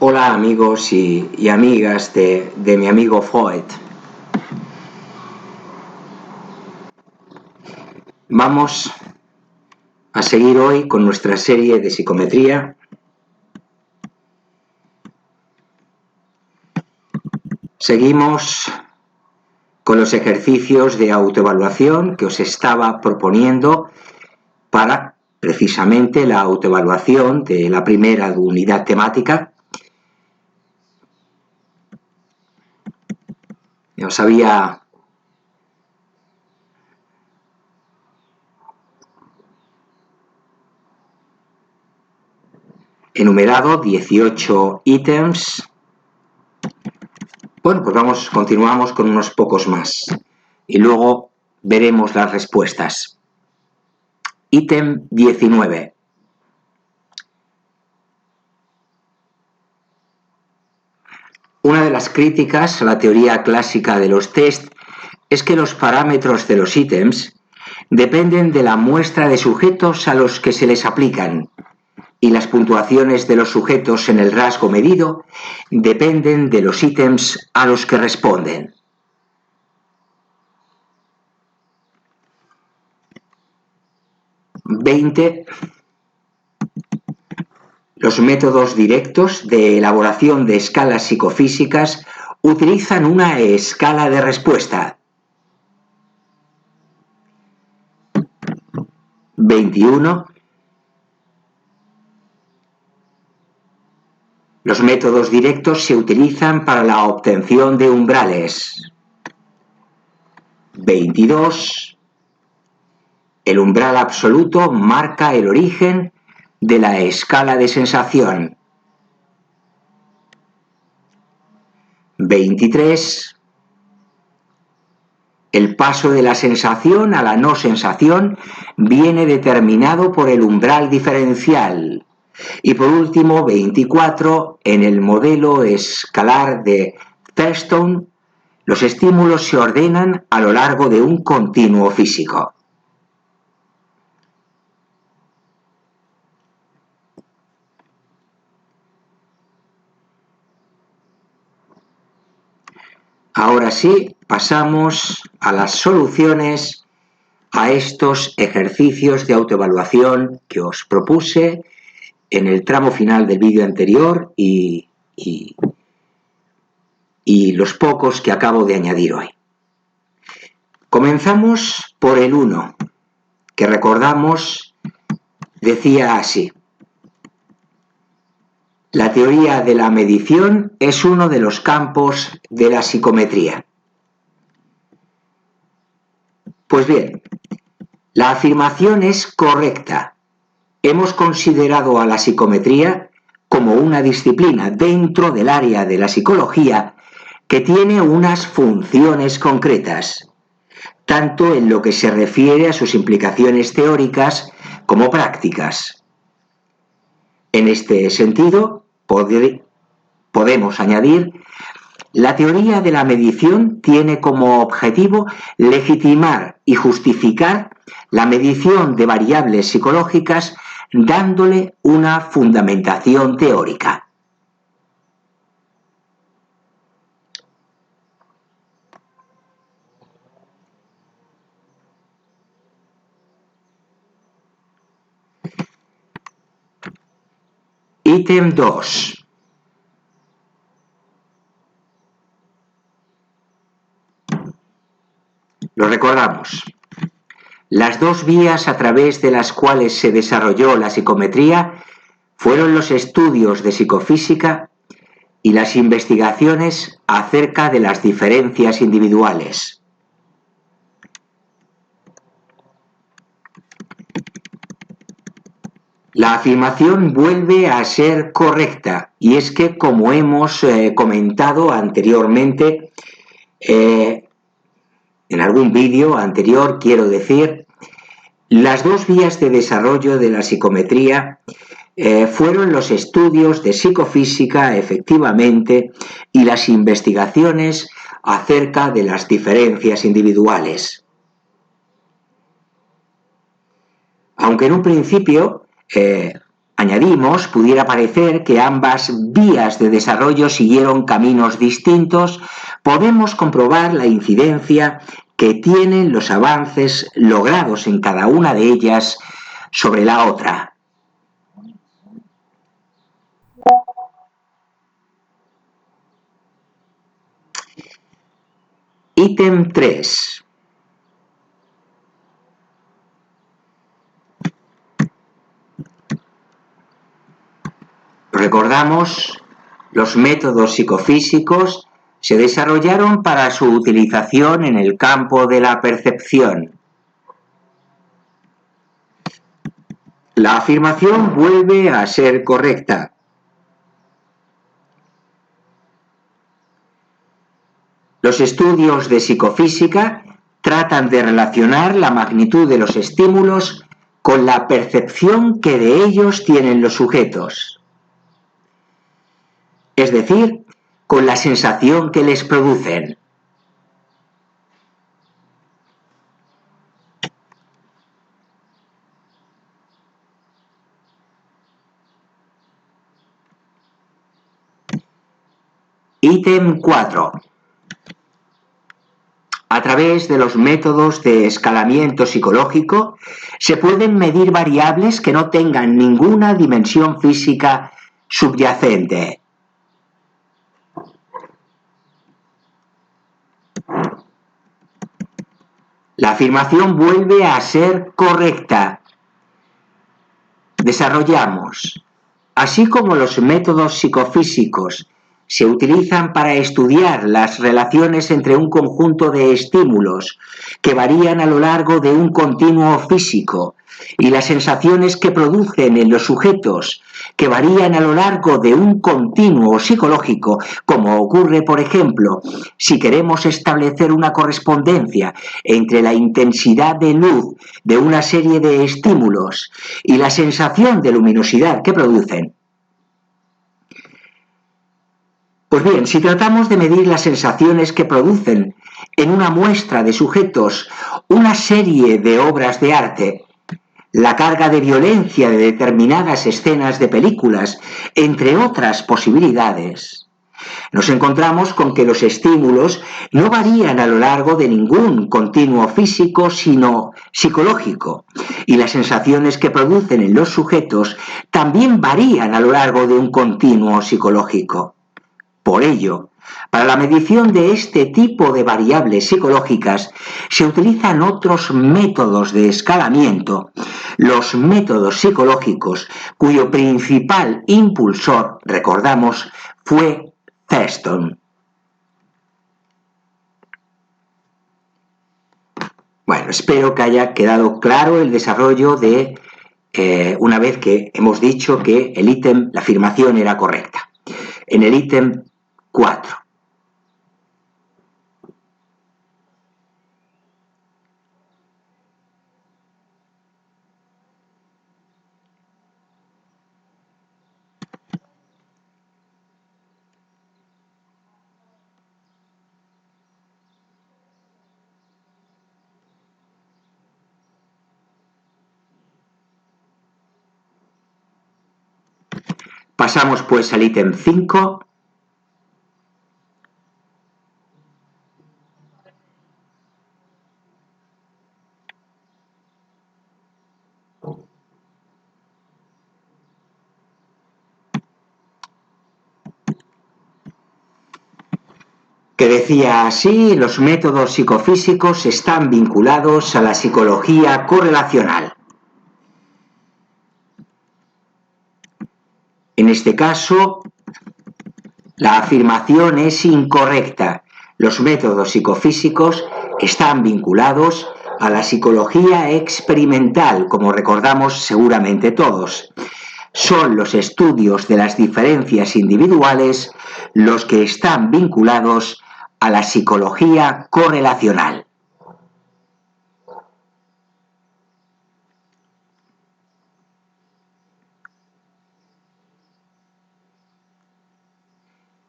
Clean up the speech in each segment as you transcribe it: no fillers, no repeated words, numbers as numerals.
Hola amigos y amigas de mi amigo Freud. Vamos a seguir hoy con nuestra serie de psicometría. Seguimos con los ejercicios de autoevaluación que os estaba proponiendo para precisamente la autoevaluación de la primera unidad temática. Os había enumerado 18 ítems. Bueno, pues continuamos con unos pocos más y luego veremos las respuestas. Ítem 19. Una de las críticas a la teoría clásica de los test es que los parámetros de los ítems dependen de la muestra de sujetos a los que se les aplican, y las puntuaciones de los sujetos en el rasgo medido dependen de los ítems a los que responden. Los métodos directos de elaboración de escalas psicofísicas utilizan una escala de respuesta. 21. Los métodos directos se utilizan para la obtención de umbrales. 22. El umbral absoluto marca el origen de la escala de sensación. 23. El paso de la sensación a la no sensación viene determinado por el umbral diferencial. Y por último, 24. En el modelo escalar de Thurston, los estímulos se ordenan a lo largo de un continuo físico. Ahora sí, pasamos a las soluciones a estos ejercicios de autoevaluación que os propuse en el tramo final del vídeo anterior y los pocos que acabo de añadir hoy. Comenzamos por el 1, que recordamos decía así: la teoría de la medición es uno de los campos de la psicometría. Pues bien, la afirmación es correcta. Hemos considerado a la psicometría como una disciplina dentro del área de la psicología que tiene unas funciones concretas, tanto en lo que se refiere a sus implicaciones teóricas como prácticas. En este sentido, podemos añadir: la teoría de la medición tiene como objetivo legitimar y justificar la medición de variables psicológicas dándole una fundamentación teórica. Ítem 2. Lo recordamos. Las dos vías a través de las cuales se desarrolló la psicometría fueron los estudios de psicofísica y las investigaciones acerca de las diferencias individuales. La afirmación vuelve a ser correcta, y es que, como hemos comentado anteriormente, en algún vídeo anterior, quiero decir, las dos vías de desarrollo de la psicometría fueron los estudios de psicofísica, efectivamente, y las investigaciones acerca de las diferencias individuales. Aunque en un principio añadimos, pudiera parecer que ambas vías de desarrollo siguieron caminos distintos, podemos comprobar la incidencia que tienen los avances logrados en cada una de ellas sobre la otra. Ítem 3. Recordamos, los métodos psicofísicos se desarrollaron para su utilización en el campo de la percepción. La afirmación vuelve a ser correcta. Los estudios de psicofísica tratan de relacionar la magnitud de los estímulos con la percepción que de ellos tienen los sujetos. Es decir, con la sensación que les producen. Ítem 4. A través de los métodos de escalamiento psicológico se pueden medir variables que no tengan ninguna dimensión física subyacente. La afirmación vuelve a ser correcta. Desarrollamos. Así como los métodos psicofísicos se utilizan para estudiar las relaciones entre un conjunto de estímulos que varían a lo largo de un continuo físico y las sensaciones que producen en los sujetos que varían a lo largo de un continuo psicológico, como ocurre, por ejemplo, si queremos establecer una correspondencia entre la intensidad de luz de una serie de estímulos y la sensación de luminosidad que producen. Pues bien, si tratamos de medir las sensaciones que producen en una muestra de sujetos una serie de obras de arte, la carga de violencia de determinadas escenas de películas, entre otras posibilidades, nos encontramos con que los estímulos no varían a lo largo de ningún continuo físico, sino psicológico, y las sensaciones que producen en los sujetos también varían a lo largo de un continuo psicológico. Por ello, para la medición de este tipo de variables psicológicas se utilizan otros métodos de escalamiento, los métodos psicológicos, cuyo principal impulsor, recordamos, fue Thurston. Bueno, espero que haya quedado claro el desarrollo de, una vez que hemos dicho que el ítem, la afirmación era correcta. En el ítem 4. Pasamos pues al ítem 5. Que decía así: los métodos psicofísicos están vinculados a la psicología correlacional. En este caso, la afirmación es incorrecta. Los métodos psicofísicos están vinculados a la psicología experimental, como recordamos seguramente todos. Son los estudios de las diferencias individuales los que están vinculados a la psicología correlacional.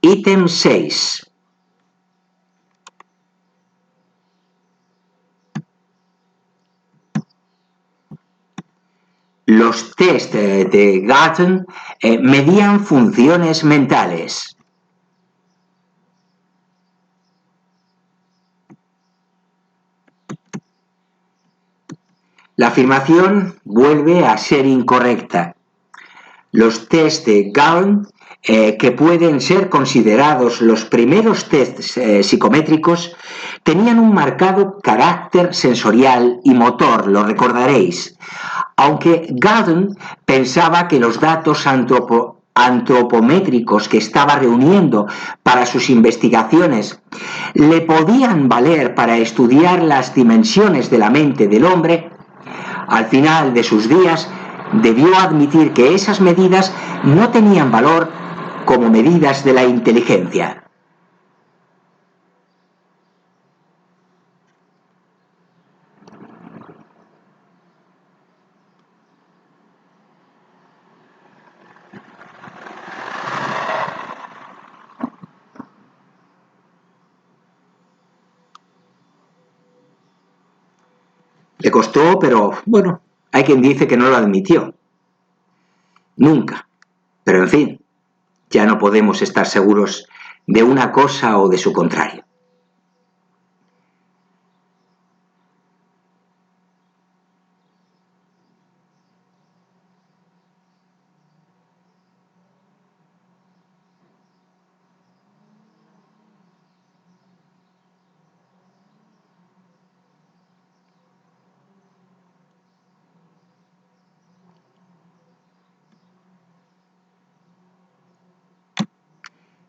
Ítem 6. Los test de Galton medían funciones mentales. La afirmación vuelve a ser incorrecta. Los test de Galton, que pueden ser considerados los primeros tests psicométricos, tenían un marcado carácter sensorial y motor, lo recordaréis, aunque Galton pensaba que los datos antropométricos que estaba reuniendo para sus investigaciones le podían valer para estudiar las dimensiones de la mente del hombre, al final de sus días debió admitir que esas medidas no tenían valor como medidas de la inteligencia. Le costó, pero bueno, hay quien dice que no lo admitió. Nunca. Pero en fin, ya no podemos estar seguros de una cosa o de su contrario.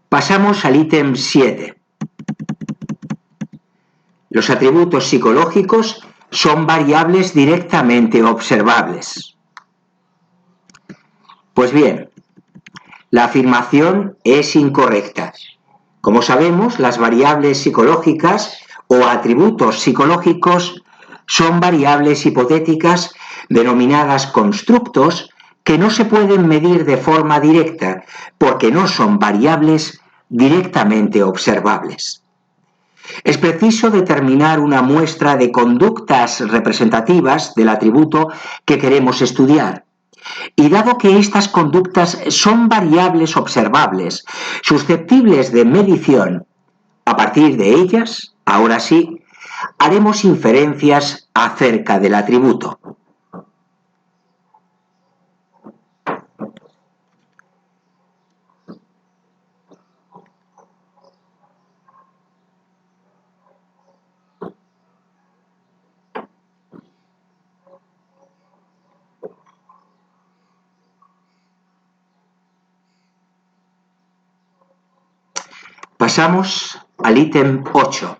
Pasamos al ítem 7. Los atributos psicológicos son variables directamente observables. Pues bien, la afirmación es incorrecta. Como sabemos, las variables psicológicas o atributos psicológicos son variables hipotéticas denominadas constructos que no se pueden medir de forma directa porque no son variables directamente observables. Es preciso determinar una muestra de conductas representativas del atributo que queremos estudiar. Y dado que estas conductas son variables observables, susceptibles de medición, a partir de ellas, ahora sí, haremos inferencias acerca del atributo. Pasamos al ítem 8.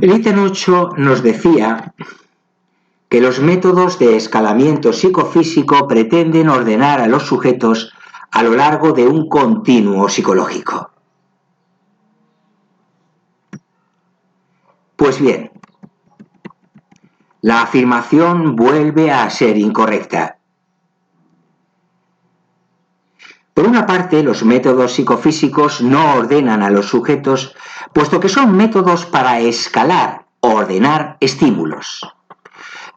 El ítem 8 nos decía que los métodos de escalamiento psicofísico pretenden ordenar a los sujetos a lo largo de un continuo psicológico. Pues bien, la afirmación vuelve a ser incorrecta. Por una parte, los métodos psicofísicos no ordenan a los sujetos, puesto que son métodos para escalar o ordenar estímulos.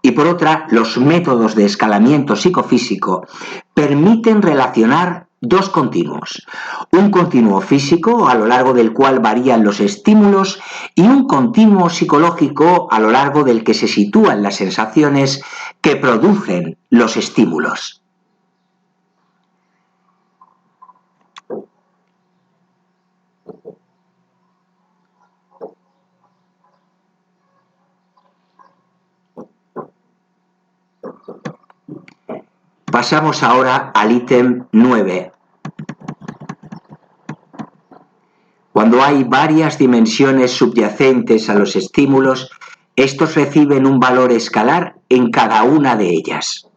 Y por otra, los métodos de escalamiento psicofísico permiten relacionar dos continuos. Un continuo físico, a lo largo del cual varían los estímulos, y un continuo psicológico, a lo largo del que se sitúan las sensaciones que producen los estímulos. Pasamos ahora al ítem 9. Cuando hay varias dimensiones subyacentes a los estímulos, estos reciben un valor escalar en cada una de ellas.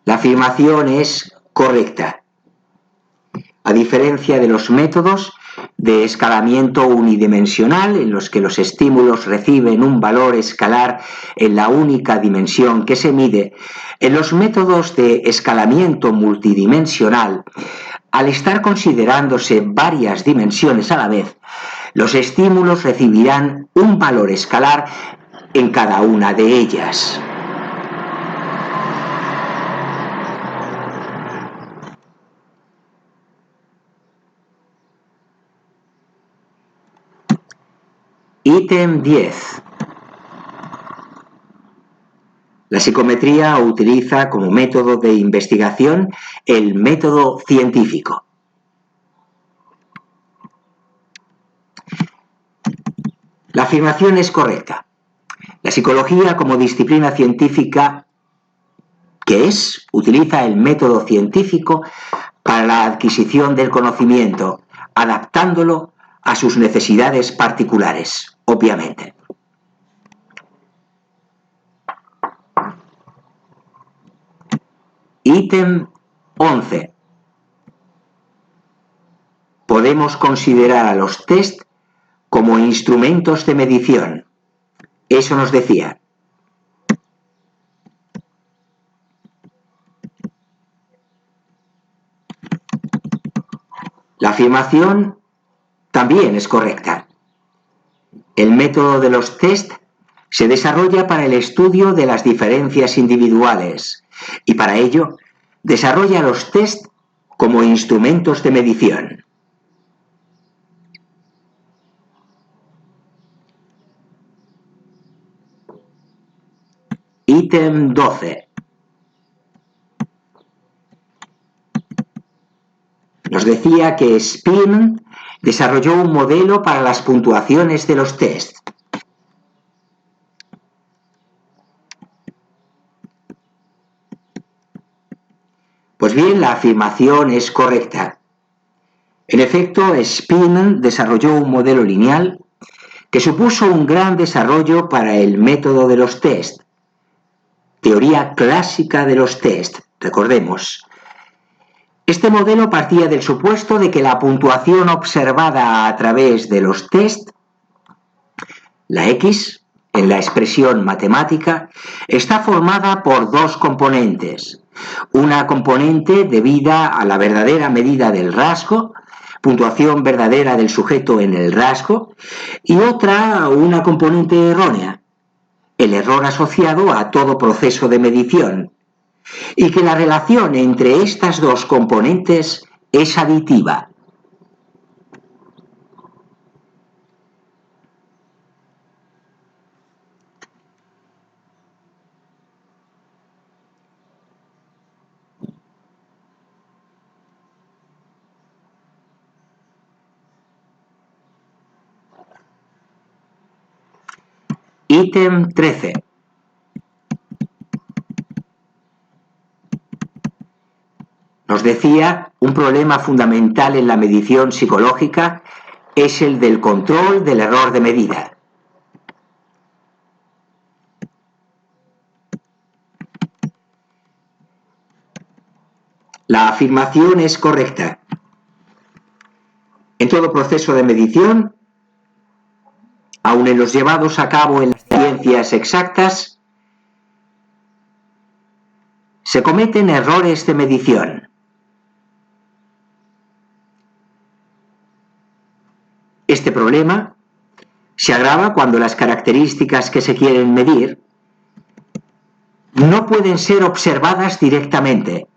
La afirmación es correcta. A diferencia de los métodos de escalamiento unidimensional, en los que los estímulos reciben un valor escalar en la única dimensión que se mide, en los métodos de escalamiento multidimensional, al estar considerándose varias dimensiones a la vez, los estímulos recibirán un valor escalar en cada una de ellas. Ítem 10. La psicometría utiliza como método de investigación el método científico. La afirmación es correcta. La psicología como disciplina científica, ¿qué es? Utiliza el método científico para la adquisición del conocimiento, adaptándolo a sus necesidades particulares, obviamente. Ítem 11. Podemos considerar a los test como instrumentos de medición. Eso nos decía. La afirmación también es correcta. El método de los test se desarrolla para el estudio de las diferencias individuales y para ello desarrolla los test como instrumentos de medición. Ítem 12. Nos decía que Spearman desarrolló un modelo para las puntuaciones de los test. Pues bien, la afirmación es correcta. En efecto, Spearman desarrolló un modelo lineal que supuso un gran desarrollo para el método de los test. Teoría clásica de los test, recordemos. Este modelo partía del supuesto de que la puntuación observada a través de los test, la X, en la expresión matemática, está formada por dos componentes. Una componente debida a la verdadera medida del rasgo, puntuación verdadera del sujeto en el rasgo, y otra, una componente errónea, el error asociado a todo proceso de medición, y que la relación entre estas dos componentes es aditiva. Ítem 13. Nos decía, un problema fundamental en la medición psicológica es el del control del error de medida. La afirmación es correcta. En todo proceso de medición, aun en los llevados a cabo en las ciencias exactas, se cometen errores de medición. Este problema se agrava cuando las características que se quieren medir no pueden ser observadas directamente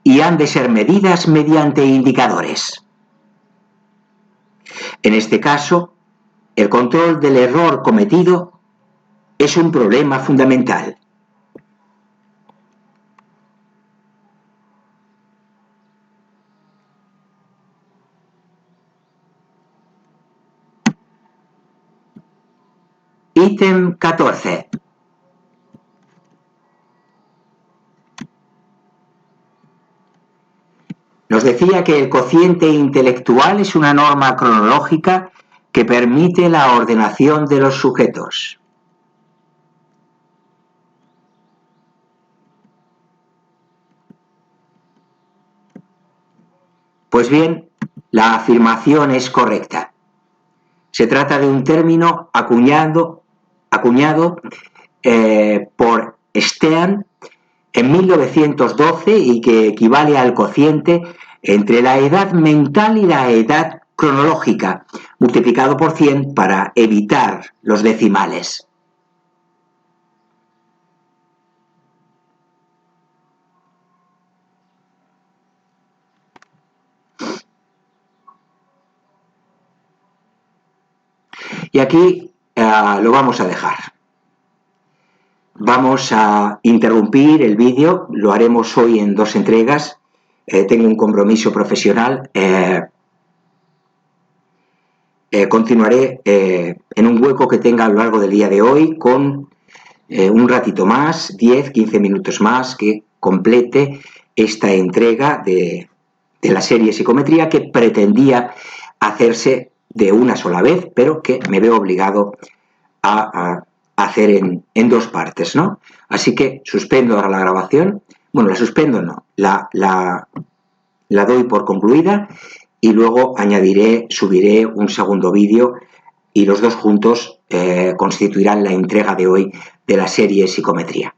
y han de ser medidas mediante indicadores. En este caso, el control del error cometido es un problema fundamental. Ítem 14. Nos decía que el cociente intelectual es una norma cronológica que permite la ordenación de los sujetos. Pues bien, la afirmación es correcta. Se trata de un término acuñado por Stern en 1912 y que equivale al cociente entre la edad mental y la edad cronológica, multiplicado por 100 para evitar los decimales. Y aquí lo vamos a dejar. Vamos a interrumpir el vídeo, lo haremos hoy en 2 entregas. Tengo un compromiso profesional. Continuaré en un hueco que tenga a lo largo del día de hoy con un ratito más, 10-15 minutos más, que complete esta entrega de la serie Psicometría, que pretendía hacerse de una sola vez, pero que me veo obligado a hacer en 2 partes, ¿no? Así que suspendo ahora la grabación. Bueno, la suspendo no, la doy por concluida y luego subiré un segundo vídeo y los 2 juntos constituirán la entrega de hoy de la serie Psicometría.